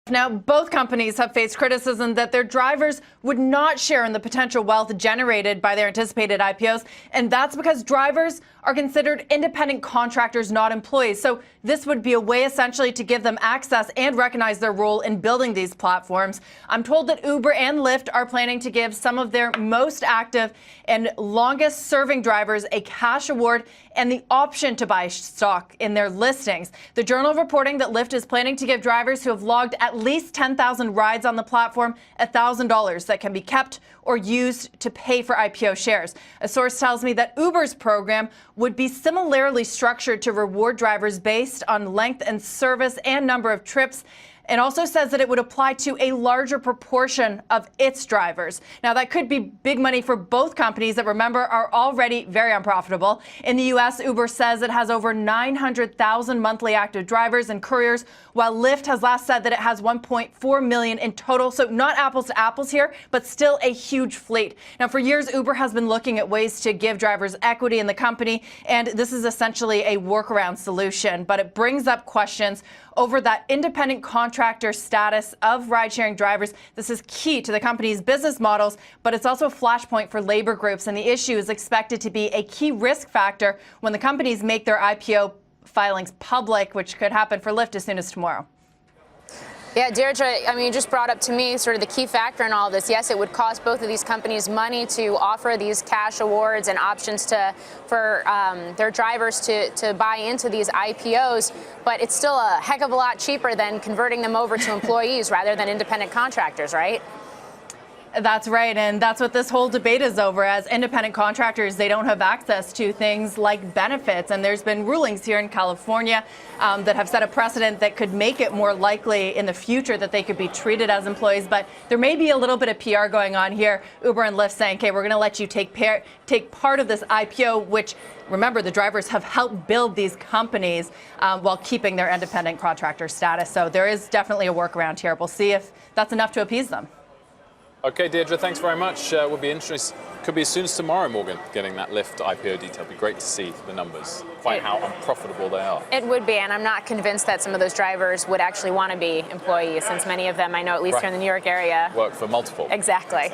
Now, both companies have faced criticism that their drivers would not share in the potential wealth generated by their anticipated IPOs, and that's because drivers are considered independent contractors, not employees. So this would be a way essentially to give them access and recognize their role in building these platforms. I'm told that Uber and Lyft are planning to give some of their most active and longest serving drivers a cash award and the option to buy stock in their listings. The Journal reporting that Lyft is planning to give drivers who have logged at least 10,000 rides on the platform $1,000 that can be kept or used to pay for IPO shares. A source tells me that Uber's program would be similarly structured to reward drivers based on length and service and number of trips, and also says that it would apply to a larger proportion of its drivers. Now, that could be big money for both companies that, remember, are already very unprofitable. In the U.S., Uber says it has over 900,000 monthly active drivers and couriers, while Lyft has last said that it has 1.4 million in total. So not apples to apples here, but still a huge fleet. Now, for years, Uber has been looking at ways to give drivers equity in the company, and this is essentially a workaround solution. But it brings up questions over that independent contractor status of ride-sharing drivers. This is key to the company's business models, but it's also a flashpoint for labor groups, and the issue is expected to be a key risk factor when the companies make their IPO filings public, which could happen for Lyft as soon as tomorrow. Yeah, Deirdre, I mean, you just brought up to me sort of the key factor in all of this. Yes, it would cost both of these companies money to offer these cash awards and options for their drivers to buy into these IPOs, but it's still a heck of a lot cheaper than converting them over to employees rather than independent contractors, right? That's right, and that's what this whole debate is over. As independent contractors, they don't have access to things like benefits, and there's been rulings here in California that have set a precedent that could make it more likely in the future that they could be treated as employees. But there may be a little bit of PR going on here. Uber and Lyft saying, okay, we're going to let you take part of this IPO, which, remember, the drivers have helped build these companies while keeping their independent contractor status. So there is definitely a workaround here. We'll see if that's enough to appease them. Okay, Deirdre, thanks very much. Would be interesting. Could be as soon as tomorrow, Morgan, getting that Lyft IPO detail. It'd be great to see the numbers, quite how unprofitable they are. It would be, and I'm not convinced that some of those drivers would actually want to be employees, since many of them, I know, at least here in the New York area, work for multiple. Exactly.